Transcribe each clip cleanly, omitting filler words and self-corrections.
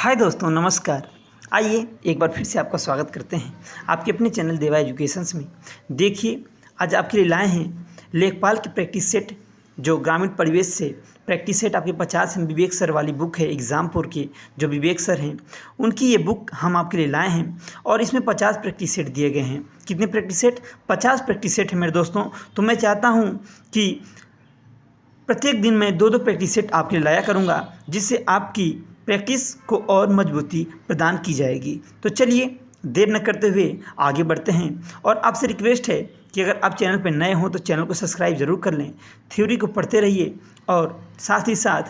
हाय दोस्तों, नमस्कार। आइए एक बार फिर से आपका स्वागत करते हैं आपके अपने चैनल देवा एजुकेशंस में। देखिए, आज आपके लिए लाए हैं लेखपाल की प्रैक्टिस सेट, जो ग्रामीण परिवेश से प्रैक्टिस सेट आपके 50 में विवेक सर वाली बुक है। एग्जामपुर के जो विवेक सर हैं, उनकी ये बुक हम आपके लिए लाए हैं और इसमें 50 प्रैक्टिस सेट दिए गए हैं। कितने प्रैक्टिस सेट? 50 प्रैक्टिस सेट है मेरे दोस्तों। तो मैं चाहता हूँ कि प्रत्येक दिन मैं 2-2 प्रैक्टिस सेट आपके लिए लाया करूँगा, जिससे आपकी प्रैक्टिस को और मजबूती प्रदान की जाएगी। तो चलिए देर न करते हुए आगे बढ़ते हैं और आपसे रिक्वेस्ट है कि अगर आप चैनल पर नए हों तो चैनल को सब्सक्राइब ज़रूर कर लें, थ्योरी को पढ़ते रहिए और साथ ही साथ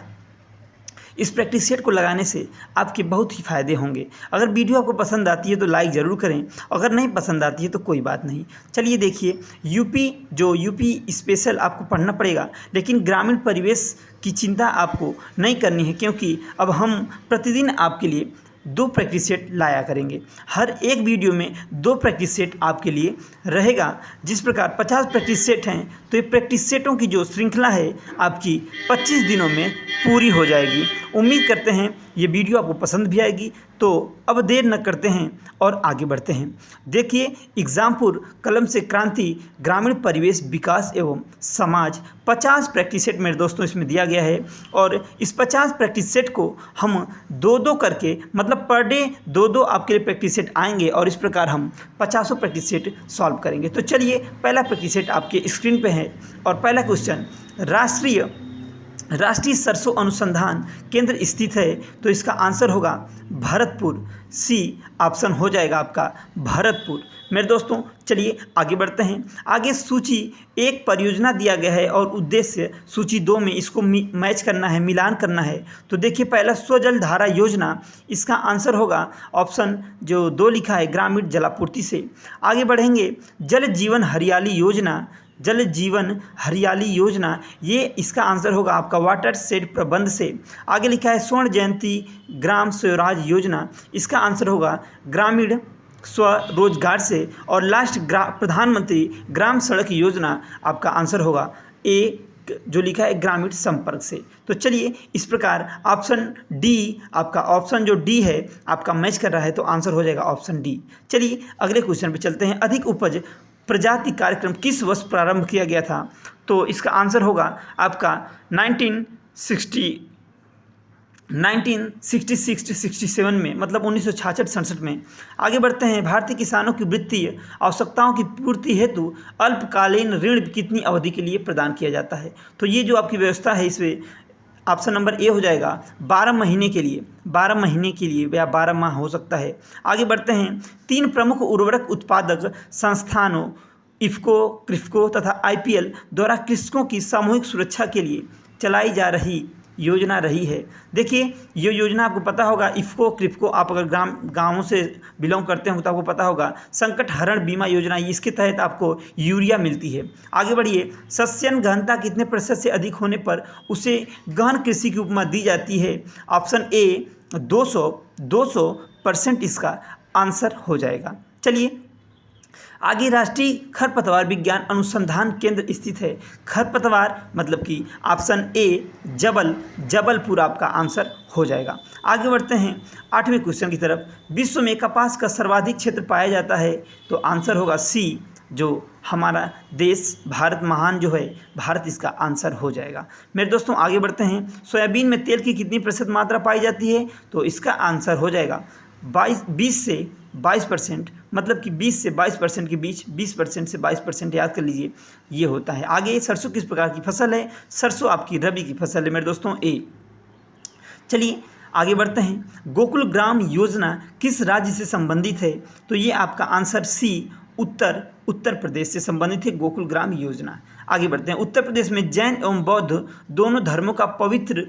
इस प्रैक्टिस सेट को लगाने से आपके बहुत ही फ़ायदे होंगे। अगर वीडियो आपको पसंद आती है तो लाइक ज़रूर करें, अगर नहीं पसंद आती है तो कोई बात नहीं। चलिए देखिए, यूपी स्पेशल आपको पढ़ना पड़ेगा, लेकिन ग्रामीण परिवेश की चिंता आपको नहीं करनी है, क्योंकि अब हम प्रतिदिन आपके लिए 2 प्रैक्टिस सेट लाया करेंगे। हर एक वीडियो में 2 प्रैक्टिस सेट आपके लिए रहेगा। जिस प्रकार 50 प्रैक्टिस सेट हैं, तो ये प्रैक्टिस सेटों की जो श्रृंखला है आपकी 25 दिनों में पूरी हो जाएगी। उम्मीद करते हैं ये वीडियो आपको पसंद भी आएगी। तो अब देर न करते हैं और आगे बढ़ते हैं। देखिए, एग्जामपुर कलम से क्रांति ग्रामीण परिवेश विकास एवं समाज 50 प्रैक्टिस सेट मेरे दोस्तों इसमें दिया गया है और इस 50 प्रैक्टिस सेट को हम 2-2 करके, मतलब पर डे 2-2 आपके लिए प्रैक्टिस सेट आएंगे और इस प्रकार हम 50 प्रैक्टिस सेट सॉल्व करेंगे। तो चलिए, पहला प्रैक्टिस सेट आपके स्क्रीन पे है और पहला क्वेश्चन, राष्ट्रीय सरसों अनुसंधान केंद्र स्थित है, तो इसका आंसर होगा भरतपुर। सी ऑप्शन हो जाएगा आपका भरतपुर। मेरे दोस्तों चलिए आगे बढ़ते हैं। आगे सूची 1 परियोजना दिया गया है और उद्देश्य सूची 2 में इसको मैच करना है, मिलान करना है। तो देखिए, पहला स्वजल धारा योजना, इसका आंसर होगा ऑप्शन जो 2 लिखा है, ग्रामीण जलापूर्ति से। आगे बढ़ेंगे, जल जीवन हरियाली योजना, ये इसका आंसर होगा आपका वाटर शेड प्रबंध से। आगे लिखा है स्वर्ण जयंती ग्राम स्वराज योजना, इसका आंसर होगा ग्रामीण स्वरोजगार से। और लास्ट प्रधानमंत्री ग्राम सड़क योजना, आपका आंसर होगा ए जो लिखा है ग्रामीण संपर्क से। तो चलिए, इस प्रकार ऑप्शन डी, आपका ऑप्शन जो डी है आपका मैच कर रहा है, तो आंसर हो जाएगा ऑप्शन डी। चलिए अगले क्वेश्चन पे चलते हैं। अधिक उपज प्रजाति कार्यक्रम किस वर्ष प्रारंभ किया गया था? तो इसका आंसर होगा आपका 1966-67 में, मतलब 1966-67 में। आगे बढ़ते हैं। भारतीय किसानों की वित्तीय आवश्यकताओं की पूर्ति हेतु अल्पकालीन ऋण कितनी अवधि के लिए प्रदान किया जाता है? तो ये जो आपकी व्यवस्था है, इसमें ऑप्शन नंबर ए हो जाएगा 12 महीने के लिए, 12 महीने के लिए या 12 माह हो सकता है। आगे बढ़ते हैं। 3 प्रमुख उर्वरक उत्पादक संस्थानों इफ्को, क्रिफ्को तथा आईपीएल द्वारा कृषकों की सामूहिक सुरक्षा के लिए चलाई जा रही योजना रही है। देखिए, ये योजना आपको पता होगा, इफ्को क्रिफ्को, आप अगर गाँवों से बिलोंग करते हो तो आपको पता होगा, संकट हरण बीमा योजना, इसके तहत आपको यूरिया मिलती है। आगे बढ़िए, सस्यन गहनता कितने प्रतिशत से अधिक होने पर उसे गहन कृषि की उपमा दी जाती है? ऑप्शन ए 200% इसका आंसर हो जाएगा। चलिए आगे, राष्ट्रीय खरपतवार विज्ञान अनुसंधान केंद्र स्थित है। खरपतवार मतलब कि ऑप्शन ए जबलपुर आपका आंसर हो जाएगा। आगे बढ़ते हैं 8वें क्वेश्चन की तरफ। विश्व में कपास का सर्वाधिक क्षेत्र पाया जाता है, तो आंसर होगा सी, जो हमारा देश भारत महान जो है, भारत इसका आंसर हो जाएगा। मेरे दोस्तों आगे बढ़ते हैं। सोयाबीन में तेल की कितनी प्रतिशत मात्रा पाई जाती है? तो इसका आंसर हो जाएगा 20 से 22%, मतलब कि 20 से 22% के बीच, 20% से 22% याद कर लीजिए, ये होता है। आगे, सरसों किस प्रकार की फसल है? सरसों आपकी रबी की फसल है मेरे दोस्तों, ए। चलिए आगे बढ़ते हैं। गोकुल ग्राम योजना किस राज्य से संबंधित है? तो ये आपका आंसर सी, उत्तर प्रदेश से संबंधित है गोकुल ग्राम योजना। आगे बढ़ते हैं। उत्तर प्रदेश में जैन एवं बौद्ध दोनों धर्मों का पवित्र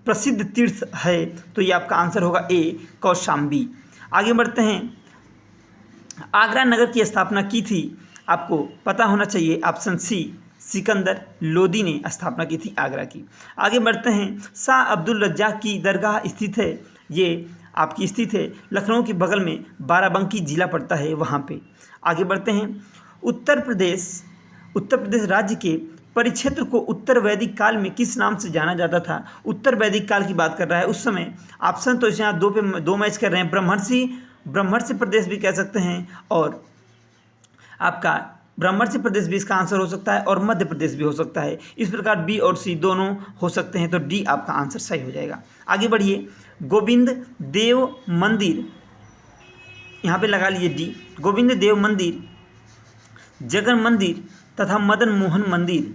प्रसिद्ध तीर्थ है, तो ये आपका आंसर होगा ए, कौशाम्बी। आगे बढ़ते हैं। आगरा नगर की स्थापना की थी, आपको पता होना चाहिए, ऑप्शन सी, सिकंदर लोदी ने स्थापना की थी आगरा की। आगे बढ़ते हैं। शाह अब्दुल रज्जाक की दरगाह स्थित है, ये आपकी स्थित है लखनऊ के बगल में, बाराबंकी जिला पड़ता है वहाँ पे। आगे बढ़ते हैं। उत्तर प्रदेश राज्य के परिक्षेत्र को उत्तर वैदिक काल में किस नाम से जाना जाता था? उत्तर वैदिक काल की बात कर रहा है उस समय। ऑप्शन तो इसे यहाँ दो मैच कर रहे हैं, ब्रह्मर्षि प्रदेश भी कह सकते हैं, और आपका ब्रह्मर्षि प्रदेश भी इसका आंसर हो सकता है, और मध्य प्रदेश भी हो सकता है। इस प्रकार बी और सी दोनों हो सकते हैं, तो डी आपका आंसर सही हो जाएगा। आगे बढ़िए, गोविंद देव मंदिर, यहाँ पे लगा लीजिए डी। गोविंद देव मंदिर, जगन मंदिर तथा मदन मोहन मंदिर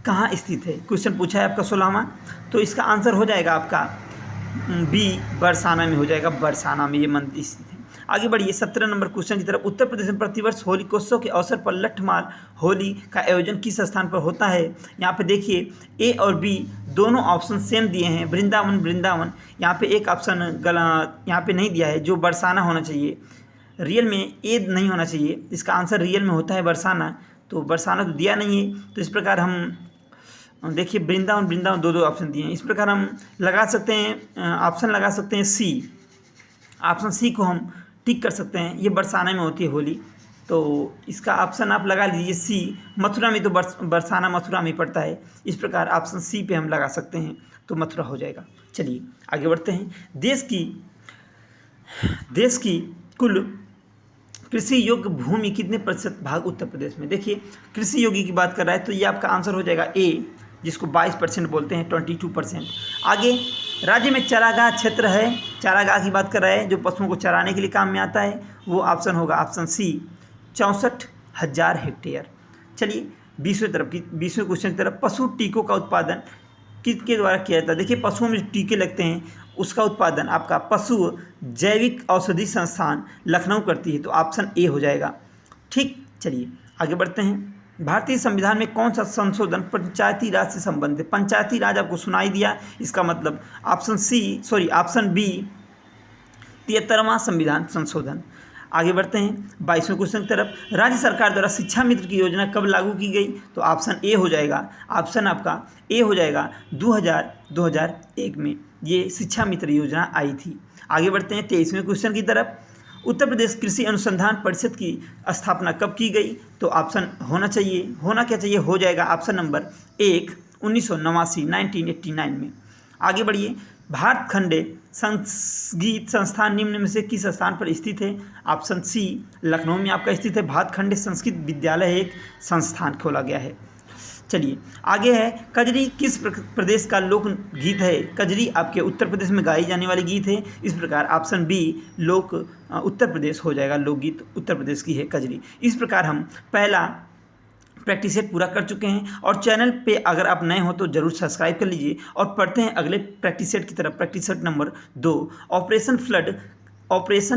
कहाँ स्थित है? क्वेश्चन पूछा है आपका 16वां, तो इसका आंसर हो जाएगा आपका बी, बरसाना में हो जाएगा। बरसाना में ये मंदिर स्थित है। आगे बढ़िए 17 नंबर क्वेश्चन की तरफ। उत्तर प्रदेश में प्रतिवर्ष होलिकोत्सव के अवसर पर लठमार होली का आयोजन किस स्थान पर होता है? यहाँ पे देखिए ए और बी दोनों ऑप्शन सेम दिए हैं, वृंदावन। यहाँ पे एक ऑप्शन गलत यहाँ पे नहीं दिया है, जो बरसाना होना चाहिए। रियल में ए नहीं होना चाहिए, इसका आंसर रियल में होता है बरसाना, तो बरसाना तो दिया नहीं है। तो इस प्रकार हम देखिए वृंदावन दो ऑप्शन दिए हैं। इस प्रकार हम लगा सकते हैं, ऑप्शन लगा सकते हैं सी। ऑप्शन सी को हम टिक कर सकते हैं, ये बरसाना में होती है होली, तो इसका ऑप्शन आप लगा लीजिए सी। मथुरा में तो बरसाना मथुरा में पड़ता है, इस प्रकार ऑप्शन सी पे हम लगा सकते हैं, तो मथुरा हो जाएगा। चलिए आगे बढ़ते हैं। देश की कुल कृषि योग्य भूमि कितने प्रतिशत भाग उत्तर प्रदेश में? देखिए कृषि योग्य की बात कर रहा है, तो ये आपका आंसर हो जाएगा ए, जिसको 22% बोलते हैं, 22%। आगे राज्य में चारागाह क्षेत्र है, चारागाह की बात कर रहा है, जो पशुओं को चराने के लिए काम में आता है, वो ऑप्शन होगा ऑप्शन सी, 64,000 हेक्टेयर। चलिए 20वें क्वेश्चन की तरफ। पशु टीकों का उत्पादन किसके द्वारा किया जाता है? देखिए पशुओं में टीके लगते हैं, उसका उत्पादन आपका पशु जैविक औषधि संस्थान लखनऊ करती है, तो ऑप्शन ए हो जाएगा। ठीक, चलिए आगे बढ़ते हैं। भारतीय संविधान में कौन सा संशोधन पंचायती राज से संबंधित है? पंचायती राज आपको सुनाई दिया, इसका मतलब ऑप्शन बी 73वां संविधान संशोधन। आगे बढ़ते हैं 22वें क्वेश्चन की तरफ। राज्य सरकार द्वारा शिक्षा मित्र की योजना कब लागू की गई? तो ऑप्शन ए हो जाएगा, ऑप्शन आपका ए हो जाएगा 2001 में ये शिक्षा मित्र योजना आई थी। आगे बढ़ते हैं 23वें क्वेश्चन की तरफ। उत्तर प्रदेश कृषि अनुसंधान परिषद की स्थापना कब की गई? तो ऑप्शन होना क्या चाहिए, हो जाएगा ऑप्शन नंबर 1, 1989 में। आगे बढ़िए। भारत खंडे संगीत संस्थान निम्न में से किस स्थान पर स्थित है? ऑप्शन सी, लखनऊ में आपका स्थित है। भारत खंडे संस्कृत विद्यालय एक संस्थान खोला गया है। चलिए आगे है, कजरी किस प्रदेश का लोक गीत है? कजरी आपके उत्तर प्रदेश में गाई जाने वाली गीत है, इस प्रकार ऑप्शन बी उत्तर प्रदेश हो जाएगा। लोकगीत उत्तर प्रदेश की है कजरी। इस प्रकार हम पहला प्रैक्टिस सेट पूरा कर चुके हैं, और चैनल पे अगर आप नए हो तो जरूर सब्सक्राइब कर लीजिए। और पढ़ते हैं अगले प्रैक्टिस सेट की तरफ। Practice set number 2, operation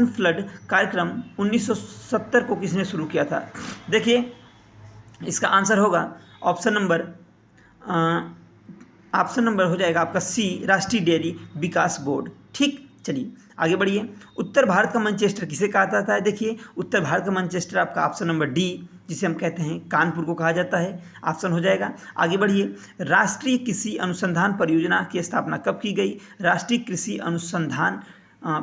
flood कार्यक्रम 1970 को किसने शुरू किया था? देखिए इसका आंसर होगा ऑप्शन नंबर हो जाएगा आपका सी, राष्ट्रीय डेयरी विकास बोर्ड। ठीक, चलिए आगे बढ़िए। उत्तर भारत का मैनचेस्टर किसे कहा जाता है? देखिए उत्तर भारत का मैनचेस्टर आपका ऑप्शन नंबर डी, जिसे हम कहते हैं कानपुर को कहा जाता है, ऑप्शन हो जाएगा। आगे बढ़िए। राष्ट्रीय कृषि अनुसंधान परियोजना की स्थापना कब की गई? राष्ट्रीय कृषि अनुसंधान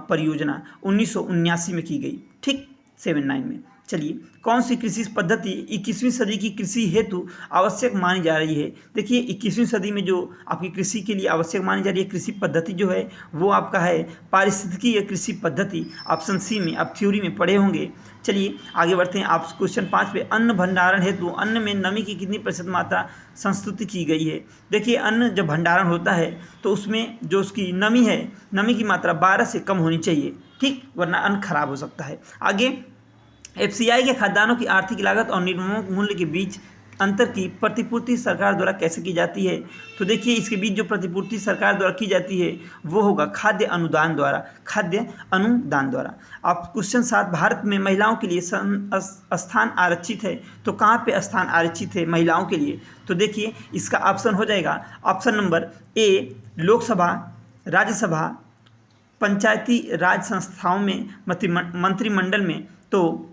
परियोजना 1979 में की गई। ठीक, 79 में। चलिए कौन सी कृषि पद्धति 21वीं सदी की कृषि हेतु आवश्यक मानी जा रही है? देखिए 21वीं सदी में जो आपकी कृषि के लिए आवश्यक मानी जा रही है कृषि पद्धति जो है वो आपका है पारिस्थितिकीय कृषि पद्धति, ऑप्शन सी में आप थ्योरी में पढ़े होंगे। चलिए आगे बढ़ते हैं। आप क्वेश्चन 5 पे, अन्न भंडारण हेतु अन्न में नमी की कितनी प्रतिशत मात्रा संस्तुति की गई है? देखिए अन्न जब भंडारण होता है तो उसमें जो उसकी नमी है, नमी की मात्रा 12 से कम होनी चाहिए। ठीक, वरना अन्न खराब हो सकता है। आगे, एफसीआई के खाद्यान्नों की आर्थिक लागत और निर्माण मूल्य के बीच अंतर की प्रतिपूर्ति सरकार द्वारा कैसे की जाती है? तो देखिए इसके बीच जो प्रतिपूर्ति सरकार द्वारा की जाती है वो होगा खाद्य अनुदान द्वारा। आप क्वेश्चन 7, भारत में महिलाओं के लिए स्थान आरक्षित है, तो कहाँ पे स्थान आरक्षित है महिलाओं के लिए? तो देखिए इसका ऑप्शन हो जाएगा option number A, Lok Sabha, Rajya Sabha, Panchayati Raj संस्थाओं में, मंत्रिमंडल में। तो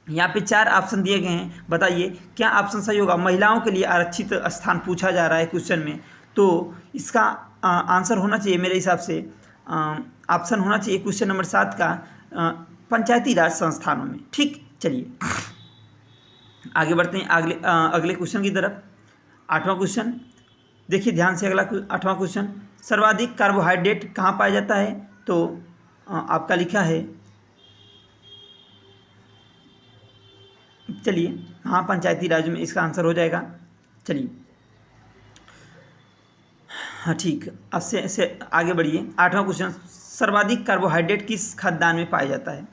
यहाँ पे 4 ऑप्शन दिए गए हैं, बताइए क्या ऑप्शन सही होगा? महिलाओं के लिए आरक्षित स्थान पूछा जा रहा है क्वेश्चन में, तो इसका आंसर होना चाहिए मेरे हिसाब से ऑप्शन होना चाहिए क्वेश्चन नंबर 7 का पंचायती राज संस्थानों में। ठीक, चलिए आगे बढ़ते हैं अगले क्वेश्चन की तरफ। 8वां क्वेश्चन देखिए ध्यान से, अगला 8वां क्वेश्चन, सर्वाधिक कार्बोहाइड्रेट कहाँ पाया जाता है? तो आपका लिखा है, चलिए हाँ पंचायती राज में इसका आंसर हो जाएगा। चलिए हाँ ठीक, अब से आगे बढ़िए। 8वां क्वेश्चन, सर्वाधिक कार्बोहाइड्रेट किस खाद्यान्न में पाया जाता है?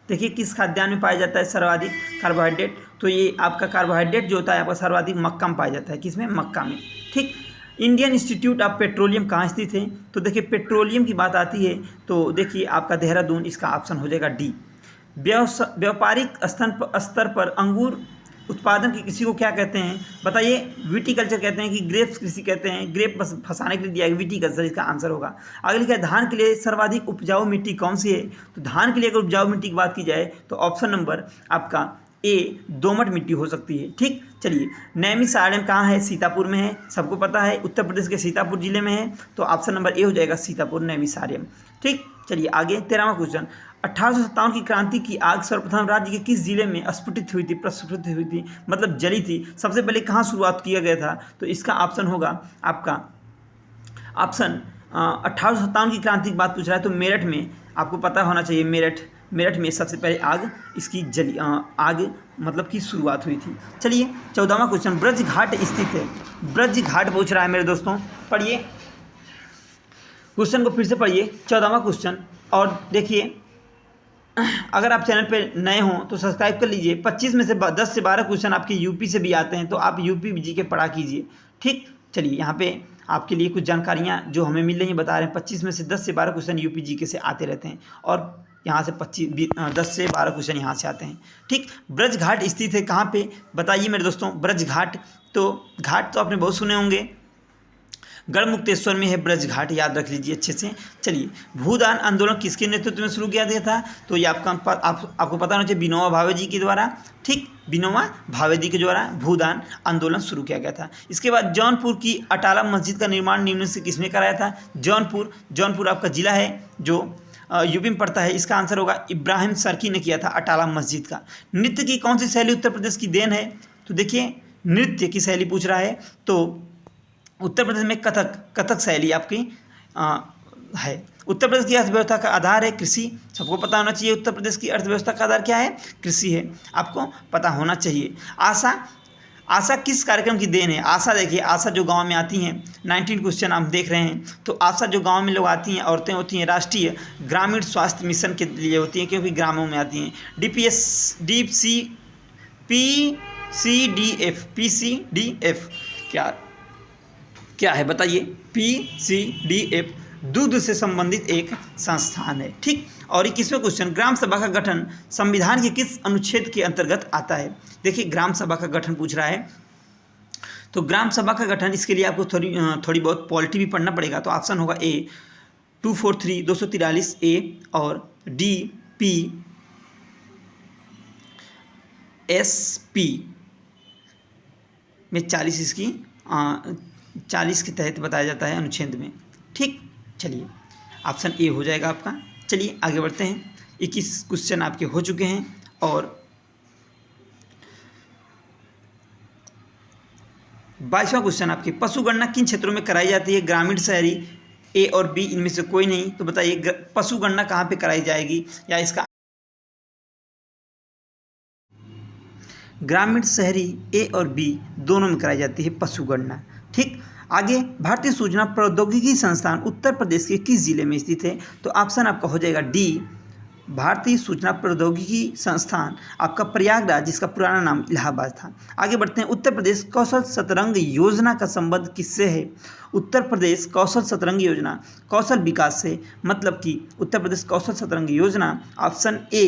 देखिए किस खाद्यान्न में पाया जाता है सर्वाधिक कार्बोहाइड्रेट? तो ये आपका कार्बोहाइड्रेट जो होता है आपका सर्वाधिक मक्का में पाया जाता है। किसमें? मक्का में। ठीक। इंडियन इंस्टीट्यूट ऑफ पेट्रोलियम कहाँ स्थित है? तो देखिए पेट्रोलियम की बात आती है तो देखिए आपका देहरादून, इसका ऑप्शन हो जाएगा डी। व्यापारिक स्तर पर अंगूर उत्पादन की कृषि को क्या कहते हैं? बताइए। विटीकल्चर कहते हैं कि ग्रेप्स कृषि कहते हैं? ग्रेप बस फंसाने के लिए दिया है, विटीकल्चर इसका आंसर होगा। आगे लिखा है, धान के लिए सर्वाधिक उपजाऊ मिट्टी कौन सी है? तो धान के लिए अगर उपजाऊ मिट्टी की बात की जाए तो ऑप्शन नंबर आपका ए दोमट मिट्टी हो सकती है। ठीक। चलिए नैमिषारण्य कहाँ है? सीतापुर में है, सबको पता है, उत्तर प्रदेश के सीतापुर जिले में है, तो ऑप्शन नंबर ए हो जाएगा सीतापुर, नैमिषारण्य। ठीक। चलिए आगे 13वां क्वेश्चन, 1857 की क्रांति की आग सर्वप्रथम राज्य के किस जिले में स्फुटित हुई थी, प्रस्फुटित हुई थी, मतलब जली थी? सबसे पहले कहाँ शुरुआत किया गया था? तो इसका ऑप्शन होगा आपका ऑप्शन 1857 की क्रांति की बात पूछ रहा है तो मेरठ में, आपको पता होना चाहिए, मेरठ में सबसे पहले आग इसकी जली आग मतलब की शुरुआत हुई थी। चलिए 14वां क्वेश्चन, ब्रज घाट स्थित है? ब्रज घाट पूछ रहा है मेरे दोस्तों, पढ़िए क्वेश्चन को फिर से पढ़िए। 14वां क्वेश्चन, और देखिए अगर आप चैनल पे नए हों तो सब्सक्राइब कर लीजिए। 25 में से 10 से 12 क्वेश्चन आपके यूपी से भी आते हैं, तो आप यूपी जी के पढ़ा कीजिए। ठीक। चलिए यहाँ पे आपके लिए कुछ जानकारियाँ जो हमें मिल रही हैं बता रहे हैं। 25 में से 10 से 12 क्वेश्चन यूपी जी के से आते रहते हैं, और यहाँ से 10 से 12 क्वेश्चन यहाँ से आते हैं। ठीक। ब्रज घाट स्थित है कहाँ पे? बताइए मेरे दोस्तों। ब्रज घाट तो आपने बहुत सुने होंगे, गढ़मुक्तेश्वर में है ब्रज घाट, याद रख लीजिए अच्छे से। चलिए भूदान आंदोलन किसके नेतृत्व में शुरू किया गया था? तो ये आपको पता होना चाहिए, विनोबा भावे जी के द्वारा। ठीक। विनोबा भावे जी के द्वारा भूदान आंदोलन शुरू किया गया था। इसके बाद जौनपुर की अटाला मस्जिद का निर्माण निम्न से किसने कराया था? जौनपुर आपका जिला है जो यूपी में पड़ता है, इसका आंसर होगा इब्राहिम सर्की ने किया था अटाला मस्जिद का। नृत्य की कौन सी शैली उत्तर प्रदेश की देन है? तो देखिए नृत्य की शैली पूछ रहा है तो उत्तर प्रदेश में कथक शैली आपकी है। उत्तर प्रदेश की अर्थव्यवस्था का आधार है कृषि, सबको पता होना चाहिए। उत्तर प्रदेश की अर्थव्यवस्था का आधार क्या है? कृषि है, आपको पता होना चाहिए। आशा किस कार्यक्रम की देन है? आशा देखिए, आशा जो गांव में आती हैं, 19 क्वेश्चन आप देख रहे हैं, तो आशा जो गांव में लोग आती हैं, औरतें होती हैं, राष्ट्रीय ग्रामीण स्वास्थ्य मिशन के लिए होती हैं, क्योंकि ग्रामों में आती हैं। PCDF क्या है बताइए? PCDF दूध से संबंधित एक संस्थान है। ठीक। और 21वां क्वेश्चन, ग्राम सभा का गठन संविधान के किस अनुच्छेद के अंतर्गत आता है? देखिए ग्राम सभा का गठन पूछ रहा है, तो ग्राम सभा का गठन, इसके लिए आपको थोड़ी बहुत पॉलिटी भी पढ़ना पड़ेगा, तो ऑप्शन होगा ए 243 ए और डी PSP में 40 इसकी 40 के तहत बताया जाता है अनुच्छेद में। ठीक। चलिए ऑप्शन ए हो जाएगा आपका। चलिए आगे बढ़ते हैं। 21 क्वेश्चन आपके हो चुके हैं, और 22वां क्वेश्चन आपके, पशु गणना किन क्षेत्रों में कराई जाती है? ग्रामीण, शहरी, ए और बी इनमें से कोई नहीं। तो बताइए पशु गणना कहाँ पे कराई जाएगी, या इसका ग्रामीण, शहरी, ए और बी दोनों में कराई जाती है पशु गणना। ठीक। आगे, भारतीय सूचना प्रौद्योगिकी संस्थान उत्तर प्रदेश के किस जिले में स्थित है? तो ऑप्शन आपका हो जाएगा डी, भारतीय सूचना प्रौद्योगिकी संस्थान आपका प्रयागराज, जिसका पुराना नाम इलाहाबाद था। आगे बढ़ते हैं। उत्तर प्रदेश कौशल शतरंग योजना का संबंध किससे है? उत्तर प्रदेश कौशल शतरंग योजना कौशल विकास से, मतलब कि उत्तर प्रदेश कौशल शतरंग योजना, ऑप्शन ए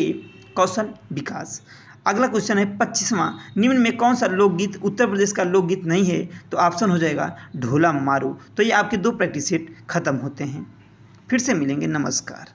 कौशल विकास। अगला क्वेश्चन है 25वां, निम्न में कौन सा लोकगीत उत्तर प्रदेश का लोकगीत नहीं है? तो ऑप्शन हो जाएगा ढोला मारू। तो ये आपके 2 प्रैक्टिस सेट खत्म होते हैं। फिर से मिलेंगे, नमस्कार।